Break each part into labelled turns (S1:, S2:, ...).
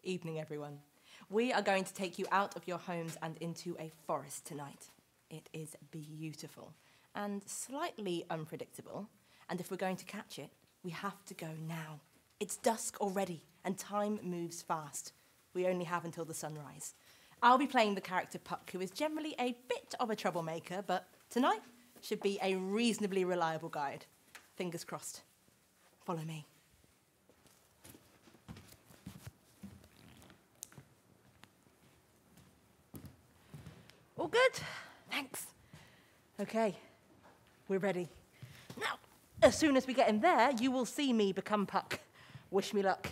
S1: Evening, everyone. We are going to take you out of your homes and into a forest tonight. It is beautiful and slightly unpredictable, and if we're going to catch it, we have to go now. It's dusk already, and time moves fast. We only have until the sunrise. I'll be playing the character Puck, who is generally a bit of a troublemaker, but tonight should be a reasonably reliable guide. Fingers crossed. Follow me. All good? Thanks. Okay, we're ready. Now, as soon as we get in there, you will see me become Puck. Wish me luck.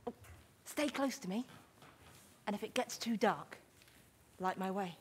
S1: Oh, stay close to me, and if it gets too dark, light my way.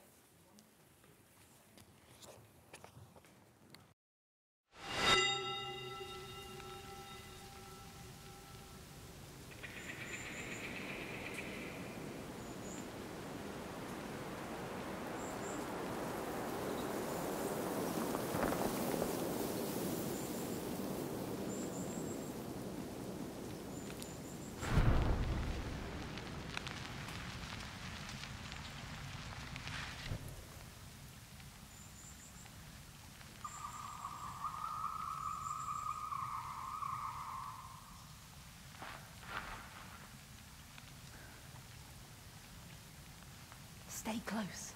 S1: Stay close.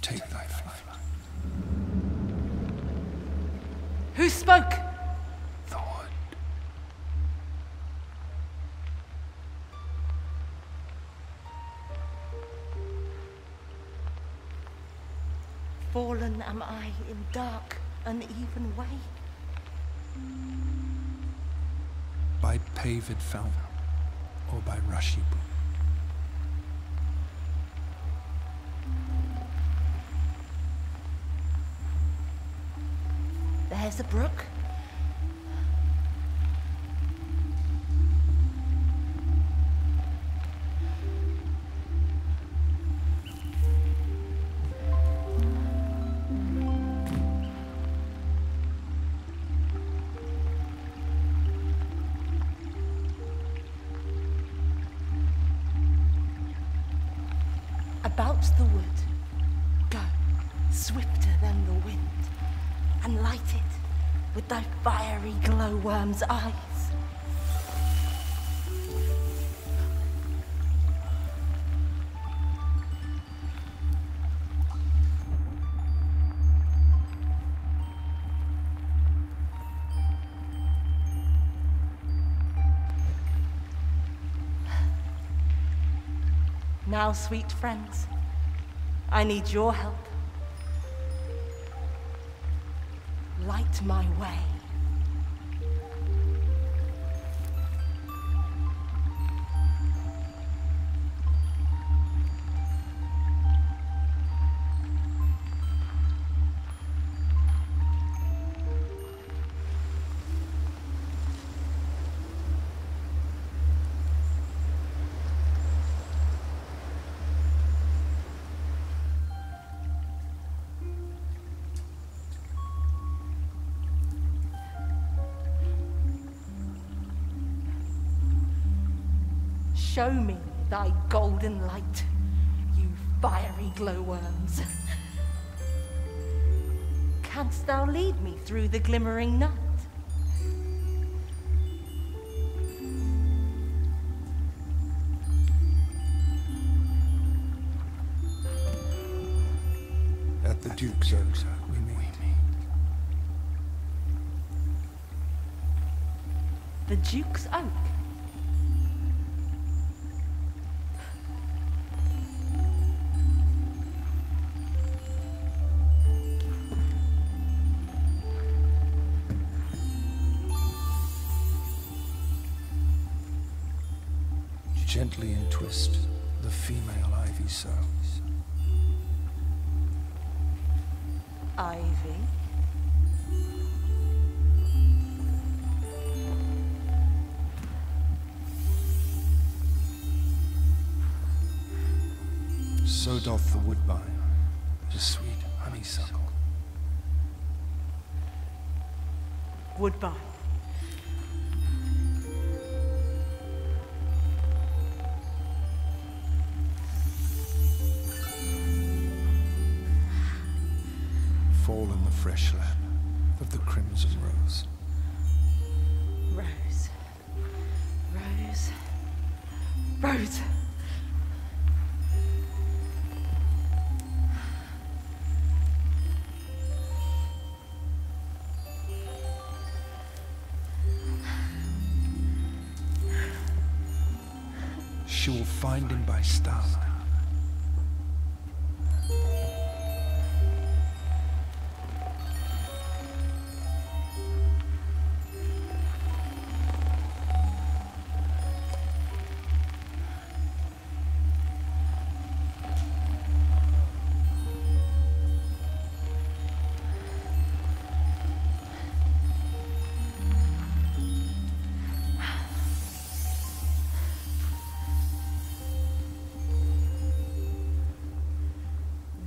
S2: Take thy flight.
S1: Who spoke?
S2: The wood.
S1: Fallen am I in dark, uneven way.
S2: By paved fountain, or by rushy brook.
S1: There's a brook. About the wood, go, swifter than the wind, and light it. with thy fiery glowworm's eyes. Now, sweet friends, I need your help. Light my way. Show me thy golden light, you fiery glowworms. Canst thou lead me through the glimmering night?
S2: At the Duke's Oak we meet.
S1: The Duke's Oak?
S2: Gently entwist the female ivy so.
S1: Ivy?
S2: So doth the woodbine, the sweet honeysuckle.
S1: Woodbine.
S2: Fall in the fresh lap of the crimson rose.
S1: Rose. Rose. Rose.
S2: She will find him by starlight.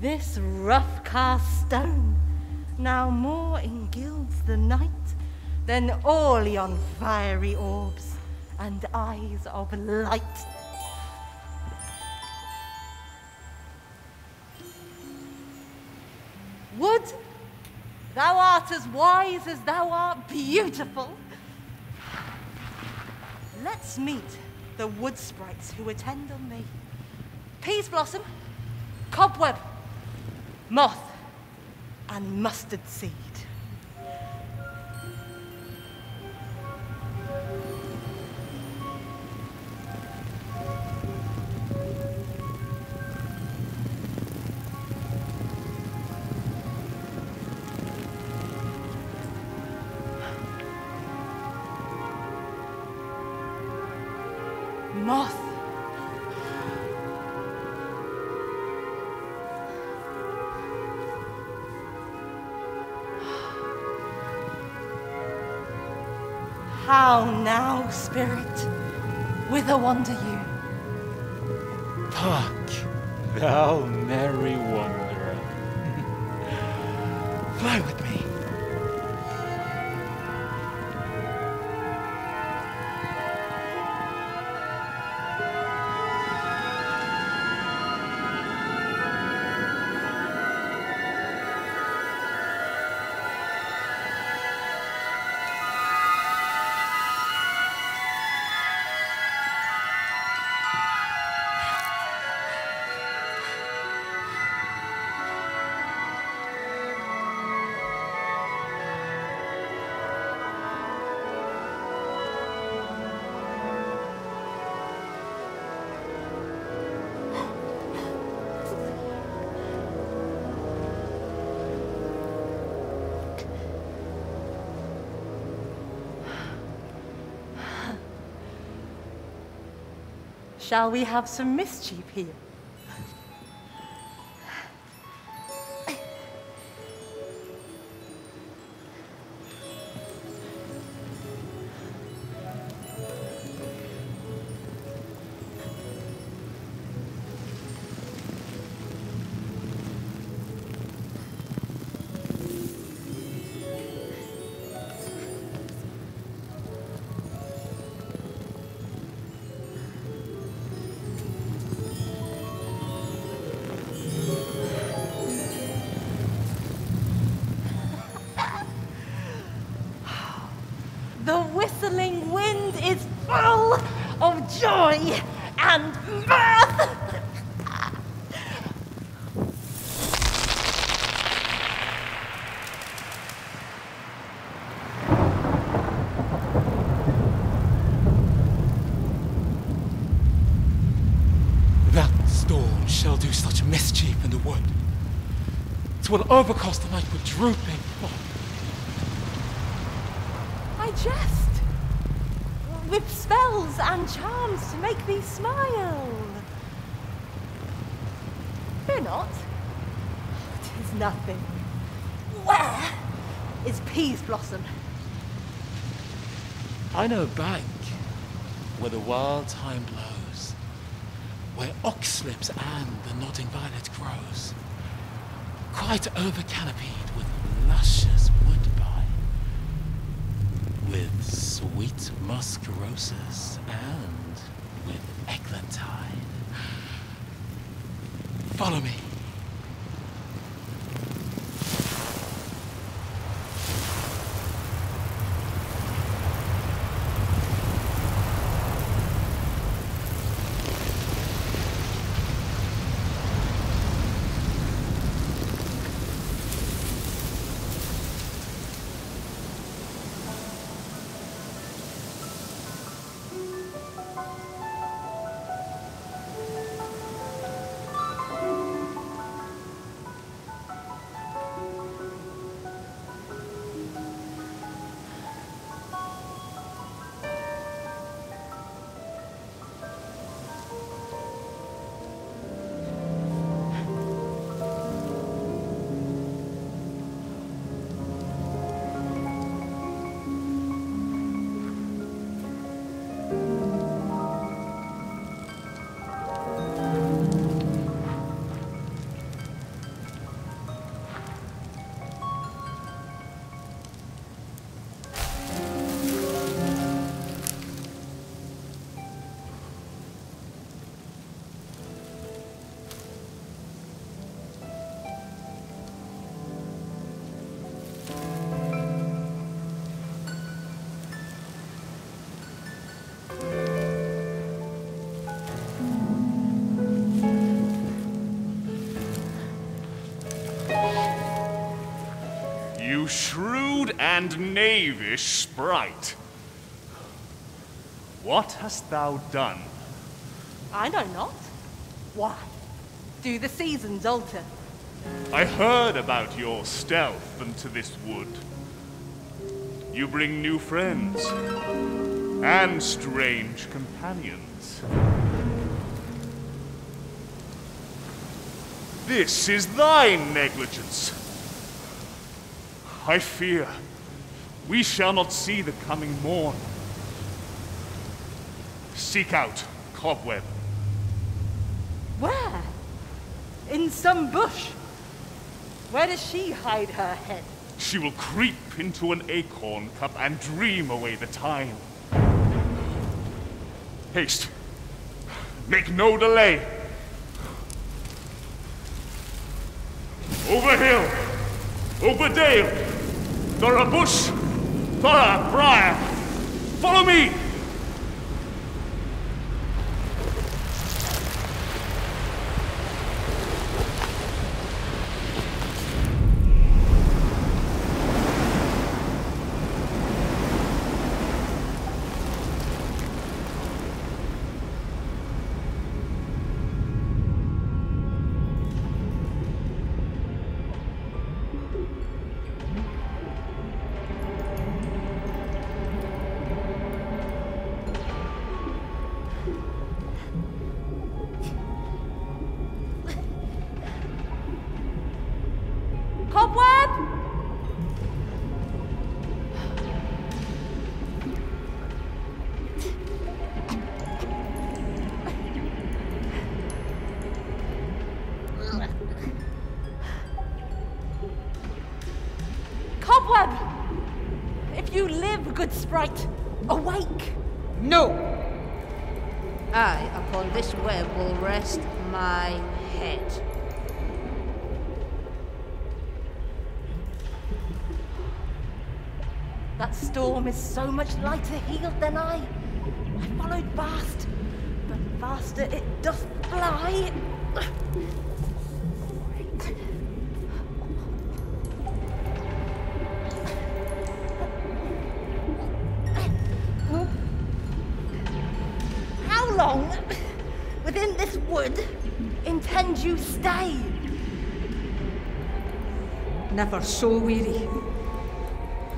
S1: This rough-cast stone now more engilds the night than all yon fiery orbs and eyes of light. Wood, thou art as wise as thou art beautiful. Let's meet the wood sprites who attend on thee. Peas blossom, cobweb, moth, and mustard seed. Moth. How now, spirit? Whither wander you?
S3: Hark, thou merry wanderer. Fly with me.
S1: shall we have some mischief here? The whistling wind is full of joy and mirth.
S3: That storm shall do such mischief in the wood. 'Twill overcast the night with drooping.
S1: I jest, with spells and charms to make thee smile. Fear not, 'tis nothing. Where is Peas Blossom?
S3: I know a bank where the wild thyme blows, where ox slips and the nodding violet grows, quite over-canopied with luscious woodbine, with sweet musk roses and with eglantine. Follow me.
S4: You shrewd and knavish sprite. What hast thou done?
S1: I know not. Why? Do the seasons alter?
S4: I heard about your stealth into this wood. You bring new friends and strange companions. This is thy negligence. I fear we shall not see the coming morn. Seek out Cobweb.
S1: Where? In some bush? Where does she hide her head?
S4: She will creep into an acorn cup and dream away the time. Haste. Make no delay. Over hill, over dale, through a bush, through a briar. Follow me!
S1: Cobweb! If you live, good sprite, awake!
S5: No! I, upon this web, will rest my head.
S1: That storm is so much lighter heeled than I followed fast, but faster it doth fly. How long within this wood intend you stay?
S5: Never so weary,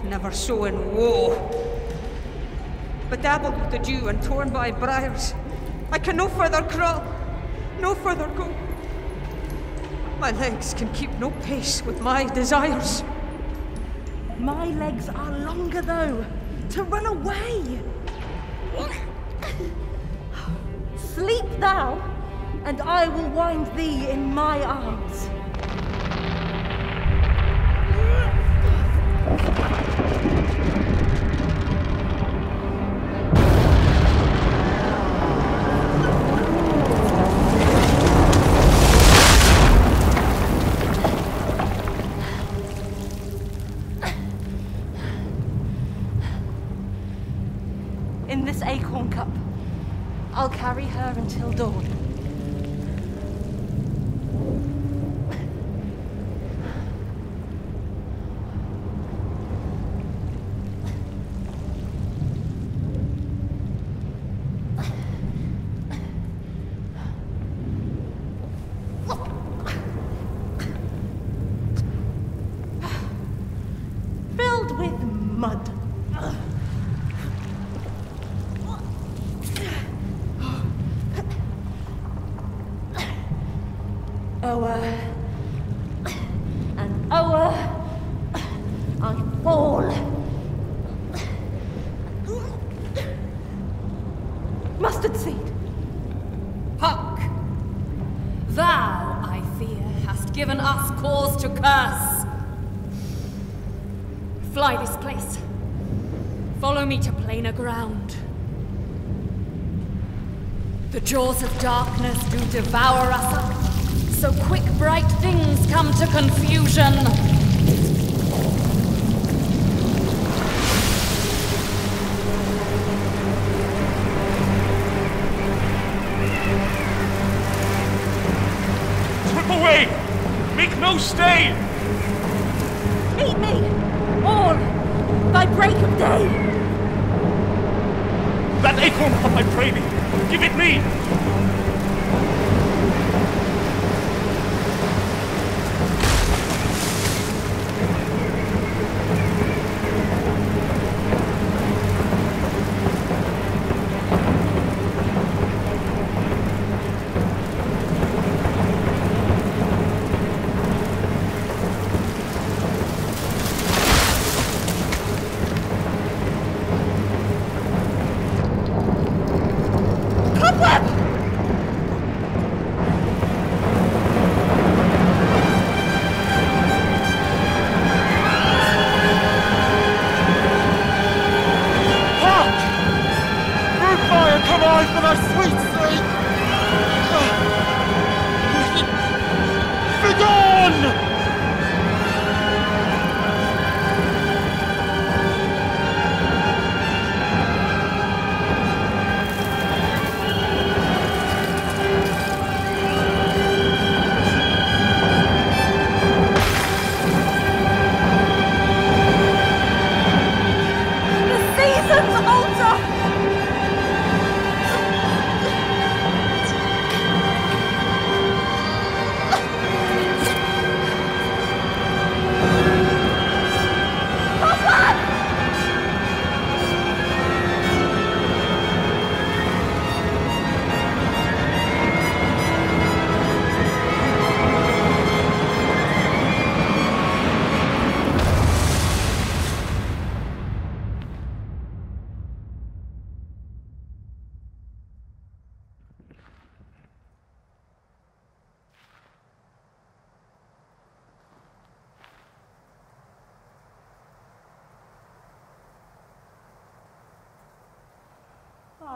S5: never so in woe. Bedabbled with the dew and torn by briars, I can no further crawl, no further go. My legs can keep no pace with my desires.
S1: My legs are longer, though, to run away. Sleep thou, and I will wind thee in my arms. In this acorn cup, I'll carry her until dawn. Filled with mud. O'er and o'er I fall. Mustard seed.
S6: Puck! Thou, I fear, hast given us cause to curse. Fly this place. Follow me to plainer ground. The jaws of darkness do devour us up. So quick bright things come to confusion.
S4: Slip away! Make no stay!
S1: Meet me, all, by break of day.
S4: That acorn cup, I pray thee! Give it me!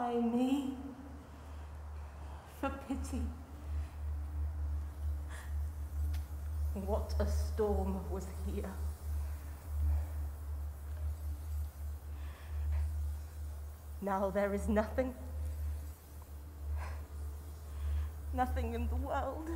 S1: Why me? For pity. What a storm was here. Now there is nothing in the world.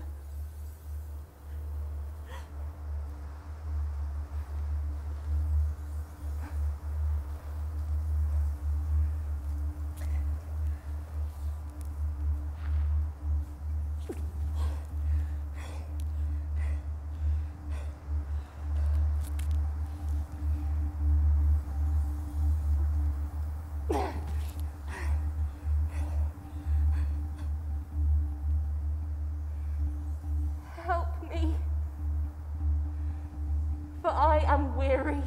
S1: For I am weary.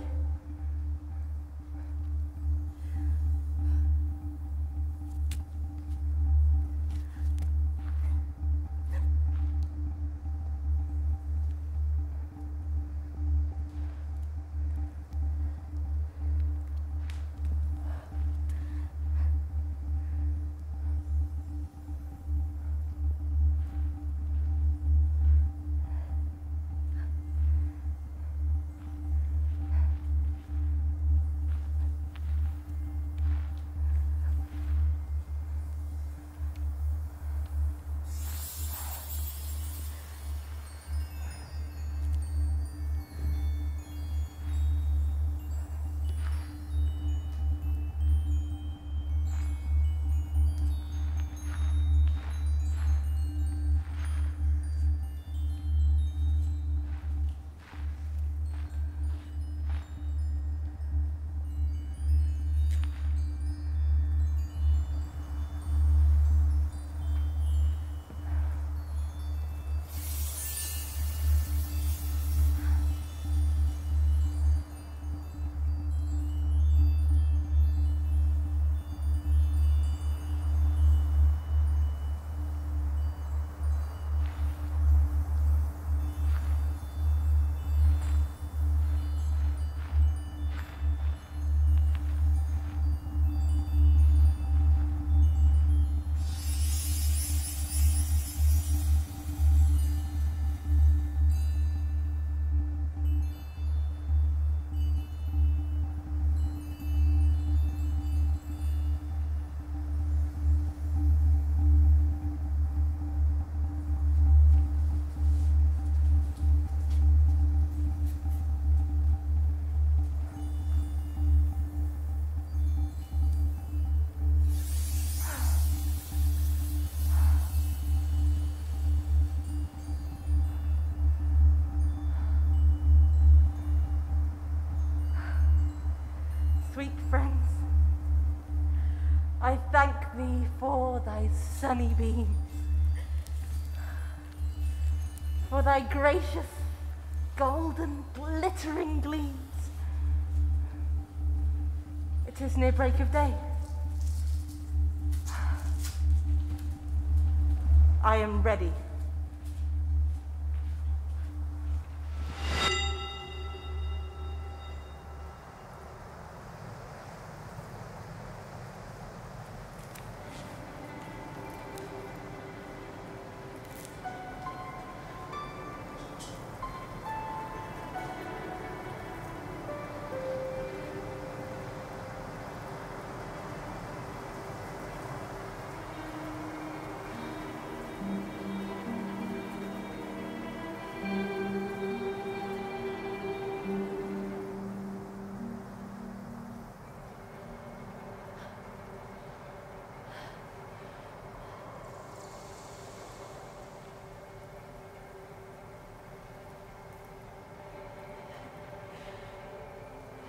S1: Sweet friends, I thank thee for thy sunny beams, for thy gracious, golden, glittering gleams. It is near break of day. I am ready.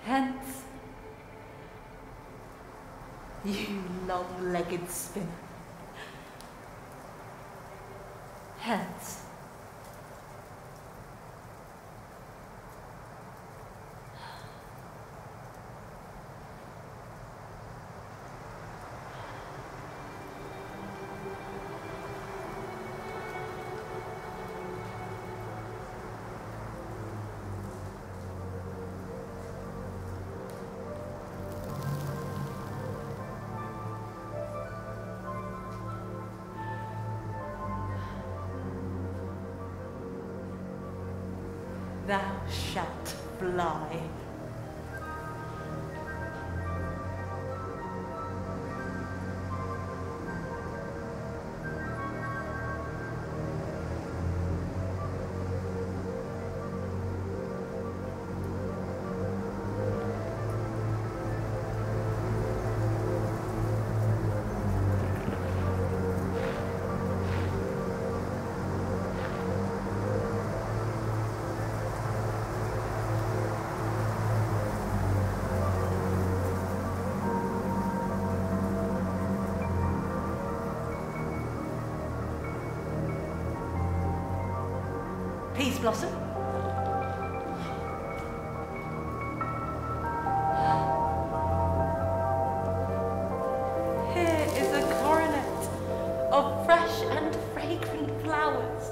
S1: Hence, you long-legged spinner. Hence. thou shalt fly. Peace Blossom. Here is a coronet of fresh and fragrant flowers.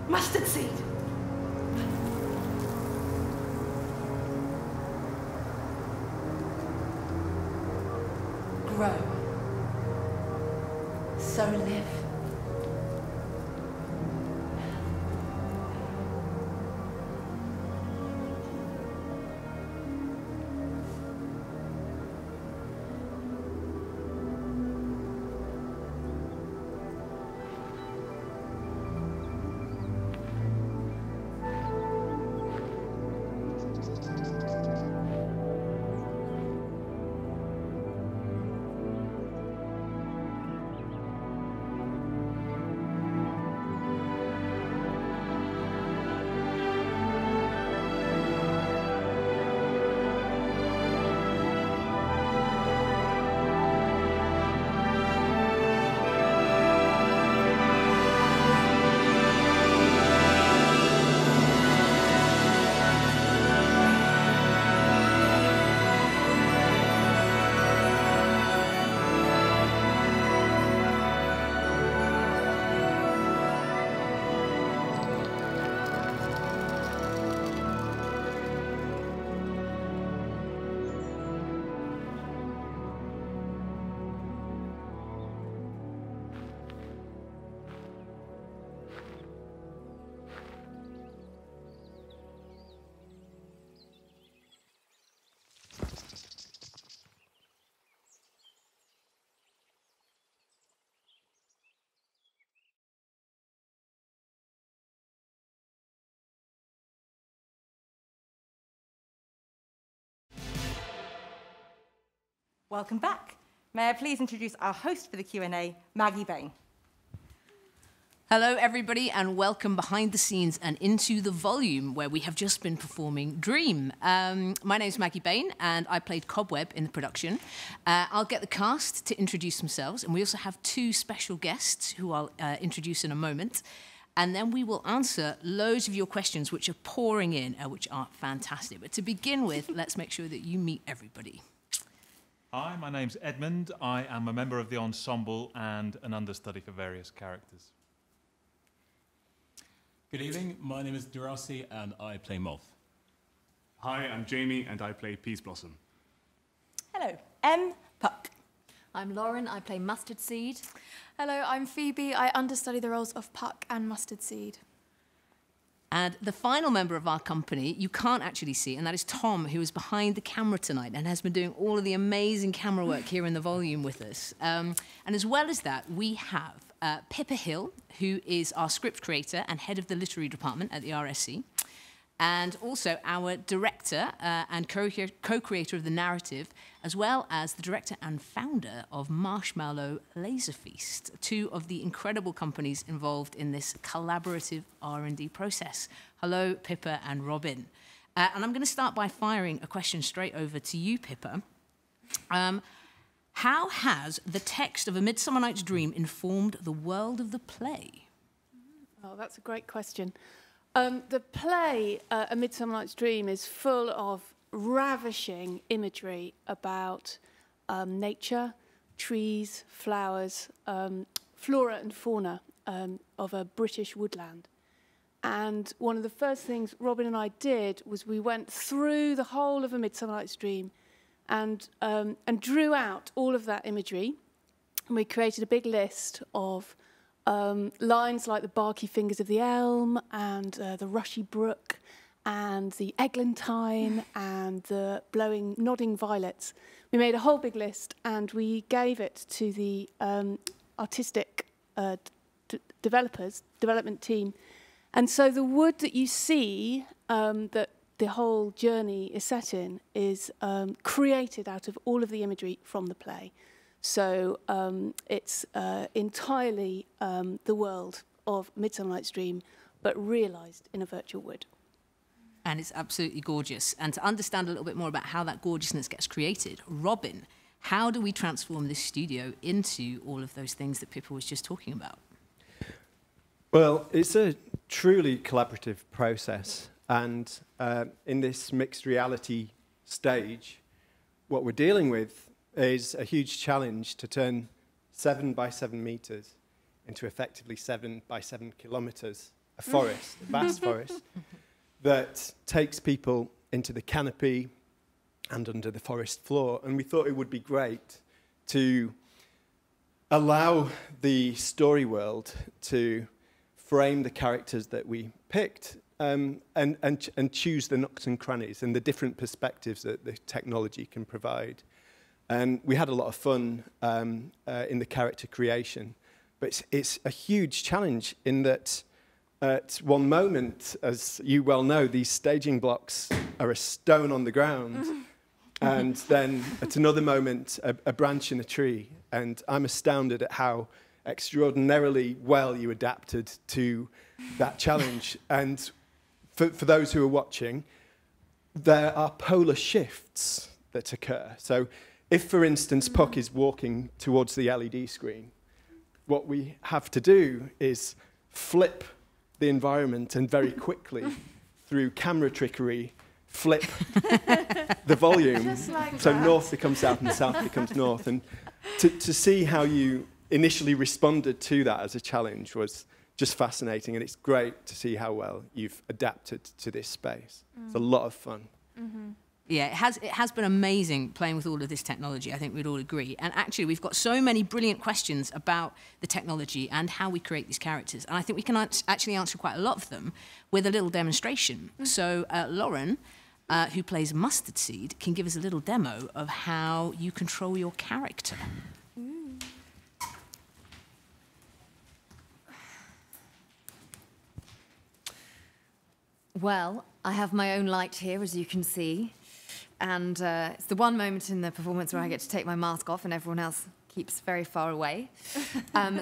S1: Mustard seed. Grow. So live. Welcome back. May I please introduce our host for the Q&A, Maggie Bain.
S7: Hello, everybody, and welcome behind the scenes and into the volume where we have just been performing Dream. My name is Maggie Bain, and I played Cobweb in the production. I'll get the cast to introduce themselves, and we also have two special guests who I'll introduce in a moment. And then we will answer loads of your questions, which are pouring in, which are fantastic. But to begin with, let's make sure that you meet everybody.
S8: Hi, my name's Edmund. I am a member of the ensemble and an understudy for various characters.
S9: Good evening, my name is Durasi and I play Moth.
S4: Hi, I'm Jamie and I play Peace Blossom.
S1: Hello, Puck.
S6: I'm Lauren, I play Mustard Seed.
S10: Hello, I'm Phoebe. I understudy the roles of Puck and Mustard Seed.
S7: And the final member of our company, you can't actually see, and that is Tom, who is behind the camera tonight and has been doing all of the amazing camera work here in the volume with us. And as well as that, we have Pippa Hill, who is our script creator and head of the literary department at the RSC, and also our director and co-creator of the narrative, as well as the director and founder of Marshmallow Laser Feast, two of the incredible companies involved in this collaborative R&D process. Hello, Pippa and Robin. And I'm going to start by firing a question straight over to you, Pippa. How has the text of A Midsummer Night's Dream informed the world of the play?
S10: Oh, that's a great question. The play, A Midsummer Night's Dream, is full of ravishing imagery about nature, trees, flowers, flora and fauna of a British woodland. And one of the first things Robin and I did was we went through the whole of A Midsummer Night's Dream and drew out all of that imagery. And we created a big list of lines like the barky fingers of the elm and the rushy brook and the eglantine and the blowing, nodding violets. We made a whole big list and we gave it to the artistic development team. And so the wood that you see that the whole journey is set in is created out of all of the imagery from the play. So it's entirely the world of Midsummer Night's Dream, but realised in a virtual wood.
S7: And it's absolutely gorgeous. And to understand a little bit more about how that gorgeousness gets created, Robin, how do we transform this studio into all of those things that Pippa was just talking about?
S11: Well, it's a truly collaborative process. And in this mixed reality stage, what we're dealing with is a huge challenge to turn 7 by 7 meters into effectively 7 by 7 kilometers, a forest, a vast forest, that takes people into the canopy and under the forest floor. And we thought it would be great to allow the story world to frame the characters that we picked and choose the nooks and crannies and the different perspectives that the technology can provide. And we had a lot of fun in the character creation. But it's a huge challenge in that at one moment, as you well know, these staging blocks are a stone on the ground. And then at another moment, a branch in a tree. And I'm astounded at how extraordinarily well you adapted to that challenge. And for those who are watching, there are polar shifts that occur. So if, for instance, Puck is walking towards the LED screen, what we have to do is flip the environment and very quickly, through camera trickery, flip the volume.
S10: Just like
S11: so
S10: that.
S11: north becomes south and south becomes north. And to see how you initially responded to that as a challenge was just fascinating, and it's great to see how well you've adapted to this space. It's a lot of fun.
S10: Mm-hmm.
S7: Yeah, it has been amazing playing with all of this technology, I think we'd all agree. And actually, we've got so many brilliant questions about the technology and how we create these characters. And I think we can actually answer quite a lot of them with a little demonstration. So Lauren, who plays Mustard Seed, can give us a little demo of how you control your character.
S6: Well, I have my own light here, as you can see. And it's the one moment in the performance where I get to take my mask off and everyone else keeps very far away.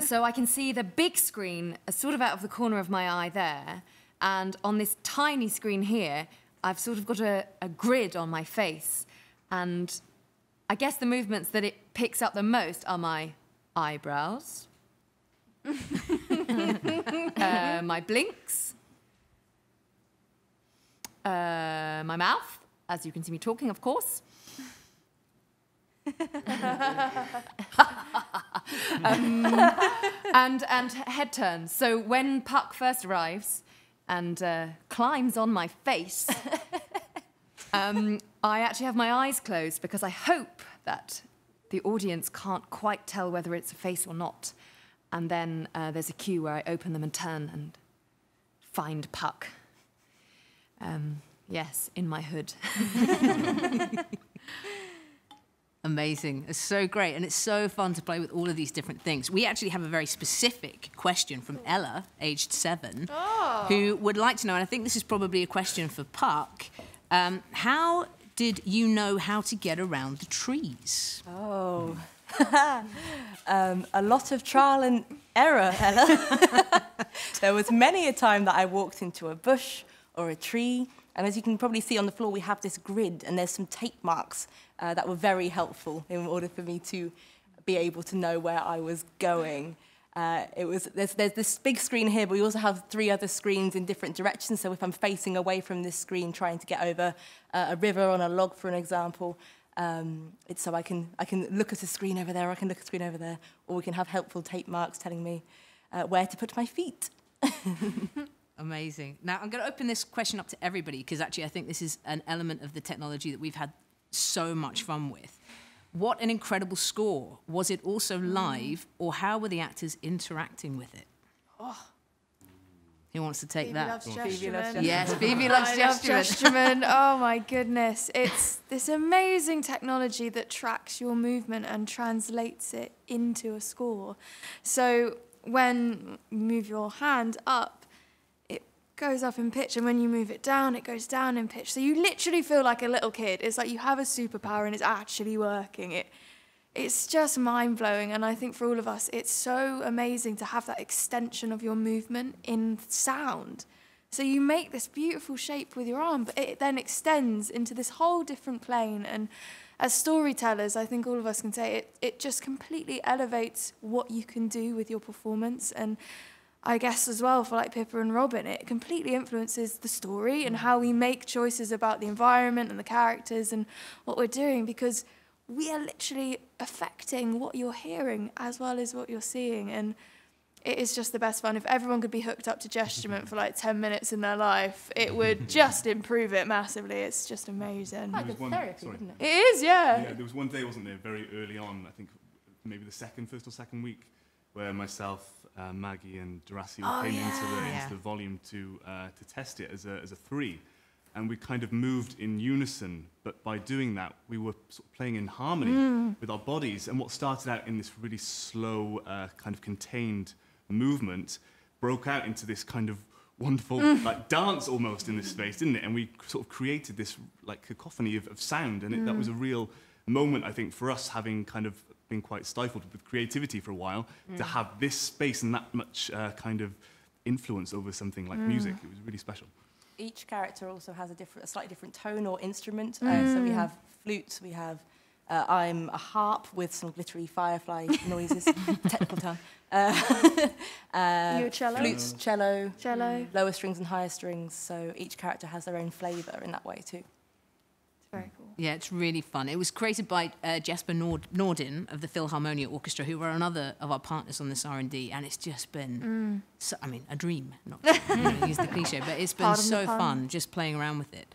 S6: So I can see the big screen sort of out of the corner of my eye there. And on this tiny screen here, I've sort of got a grid on my face. And I guess the movements that it picks up the most are my eyebrows, my blinks, my mouth, as you can see me talking, of course. And head turns. So when Puck first arrives and climbs on my face, I actually have my eyes closed because I hope that the audience can't quite tell whether it's a face or not. And then there's a cue where I open them and turn and find Puck. Yes, in my hood.
S7: Amazing. It's so great. And it's so fun to play with all of these different things. We actually have a very specific question from Ella, aged 7, who would like to know, and I think this is probably a question for Puck, how did you know how to get around the trees?
S1: Oh, a lot of trial and error, Ella. There was many a time that I walked into a bush or a tree, and as you can probably see on the floor, we have this grid, and there's some tape marks that were very helpful in order for me to be able to know where I was going. There's this big screen here, but we also have 3 other screens in different directions. So if I'm facing away from this screen, trying to get over a river on a log, for an example, it's so I can look at a screen over there, or I can look at a screen over there, or we can have helpful tape marks telling me where to put my feet.
S7: Amazing. Now, I'm going to open this question up to everybody because actually I think this is an element of the technology that we've had so much fun with. What an incredible score. Was it also live, or how were the actors interacting with it?
S12: Oh.
S7: Who wants to take
S12: Phoebe
S7: that?
S12: loves Gestureman.
S7: Yes, Phoebe loves
S12: I love
S7: Gestureman.
S12: Gestureman. Oh my goodness. It's this amazing technology that tracks your movement and translates it into a score. So when you move your hand up, it goes up in pitch, and when you move it down, it goes down in pitch. So you literally feel like a little kid. It's like you have a superpower and it's actually working. It's just mind-blowing, and I think for all of us, it's so amazing to have that extension of your movement in sound. So you make this beautiful shape with your arm, but it then extends into this whole different plane, and as storytellers, I think all of us can say it just completely elevates what you can do with your performance, and I guess as well for like Pippa and Robin, it completely influences the story and how we make choices about the environment and the characters and what we're doing, because we are literally affecting what you're hearing as well as what you're seeing. And it is just the best fun. If everyone could be hooked up to Gestureman for like 10 minutes in their life, it would just improve it massively. It's just amazing.
S1: Quite good therapy, isn't it?
S12: It is, yeah.
S4: Yeah, there was one day, wasn't there, very early on, I think maybe the first or second week, where myself, Maggie and Durassi came into the volume to test it as a 3. And we kind of moved in unison, but by doing that, we were sort of playing in harmony with our bodies. And what started out in this really slow, kind of contained movement broke out into this kind of wonderful like dance almost in this space, didn't it? And we sort of created this like cacophony of sound, and that was a real moment, I think, for us, having kind of been quite stifled with creativity for a while, to have this space and that much kind of influence over something like music. It was really special.
S1: Each character also has a slightly different tone or instrument. So we have flutes, we have I'm a harp with some glittery firefly noises, technical term.
S12: You a cello?
S1: Flutes, cello,
S12: Cello.
S1: lower strings and higher strings. So each character has their own flavour in that way too.
S12: It's very cool.
S7: Yeah, it's really fun. It was created by Jesper Nordin of the Philharmonia Orchestra, who were another of our partners on this R&D, and it's just been, so, I mean, a dream, not to use the cliche, but it's been so fun just playing around with it.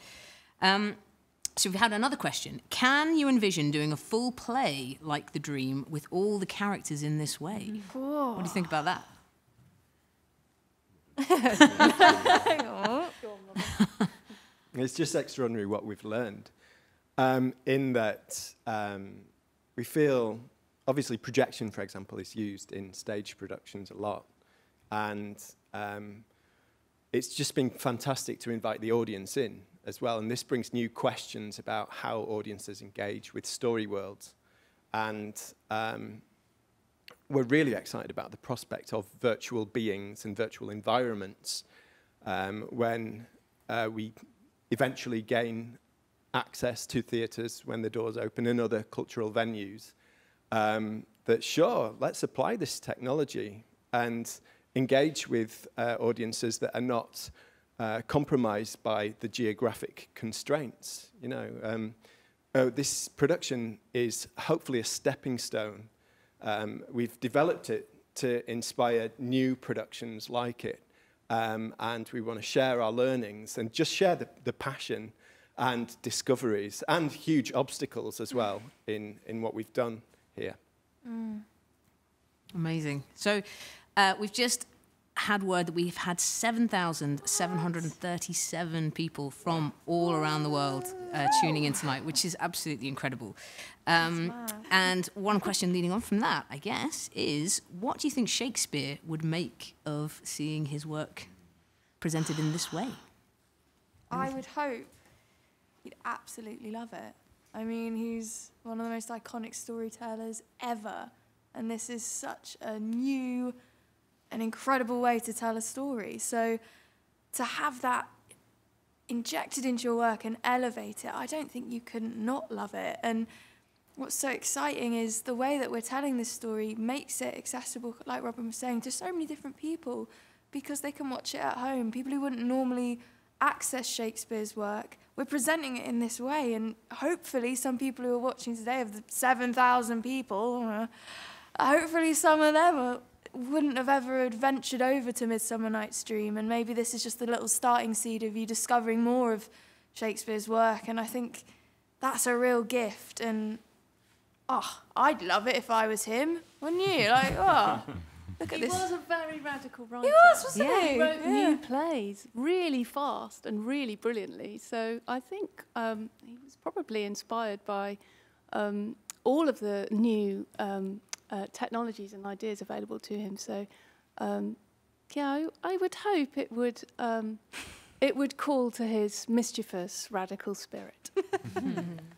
S7: So we've had another question. Can you envision doing a full play like The Dream with all the characters in this way?
S12: Cool.
S7: What do you think about that?
S11: It's just extraordinary what we've learned. In that we feel, obviously projection, for example, is used in stage productions a lot. And it's just been fantastic to invite the audience in as well. And this brings new questions about how audiences engage with story worlds. And we're really excited about the prospect of virtual beings and virtual environments when we eventually gain access to theatres when the doors open and other cultural venues, that sure, let's apply this technology and engage with audiences that are not compromised by the geographic constraints. You know, this production is hopefully a stepping stone. We've developed it to inspire new productions like it, and we want to share our learnings and just share the passion and discoveries and huge obstacles as well in what we've done here.
S7: Amazing. So we've just had word that we've had 7,737 people from all around the world tuning in tonight, which is absolutely incredible. And one question leading on from that, I guess, is what do you think Shakespeare would make of seeing his work presented in this way?
S12: I would hope he'd absolutely love it. I mean, he's one of the most iconic storytellers ever, and this is such a new and incredible way to tell a story. So to have that injected into your work and elevate it, I don't think you can not love it. And what's so exciting is the way that we're telling this story makes it accessible, like Robin was saying, to so many different people, because they can watch it at home. People who wouldn't normally access Shakespeare's work, we're presenting it in this way, and hopefully some people who are watching today, of the 7,000 people, hopefully some of them wouldn't have ever ventured over to Midsummer Night's Dream, and maybe this is just the little starting seed of you discovering more of Shakespeare's work, and I think that's a real gift, and I'd love it if I was him, wouldn't you? Like, look at this.
S10: He was a very radical writer.
S12: He was, wasn't he?
S10: He wrote new plays really fast and really brilliantly. So I think he was probably inspired by all of the new technologies and ideas available to him. So, yeah, I would hope it would call to his mischievous, radical spirit.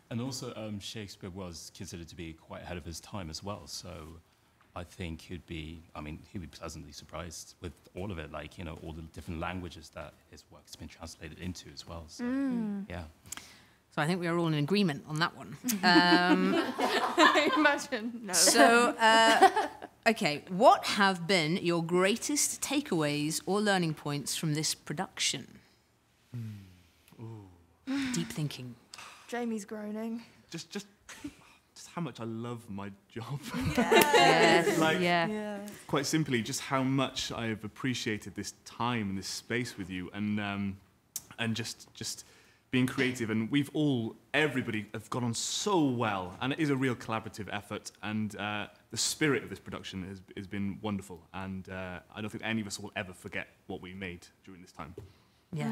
S9: And also, Shakespeare was considered to be quite ahead of his time as well. So I think he'd be pleasantly surprised with all of it, like, you know, all the different languages that his work's been translated into as well. So, yeah.
S7: So I think we are all in agreement on that one.
S12: Imagine. No.
S7: So, okay, what have been your greatest takeaways or learning points from this production? Deep thinking.
S12: Jamie's groaning.
S4: Just how much I love my job.
S7: Yes.
S4: Like, quite simply, just how much I've appreciated this time and this space with you, and just being creative. And everybody have got on so well, and it is a real collaborative effort. And the spirit of this production has been wonderful. And I don't think any of us will ever forget what we made during this time.
S7: Yeah,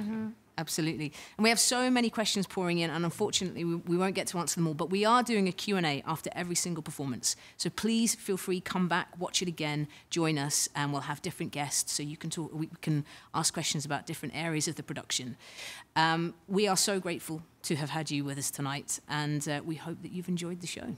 S7: absolutely. And we have so many questions pouring in, and unfortunately we won't get to answer them all, but we are doing a Q&A after every single performance. So please feel free, come back, watch it again, join us, and we'll have different guests so you can talk, we can ask questions about different areas of the production. We are so grateful to have had you with us tonight, and we hope that you've enjoyed the show.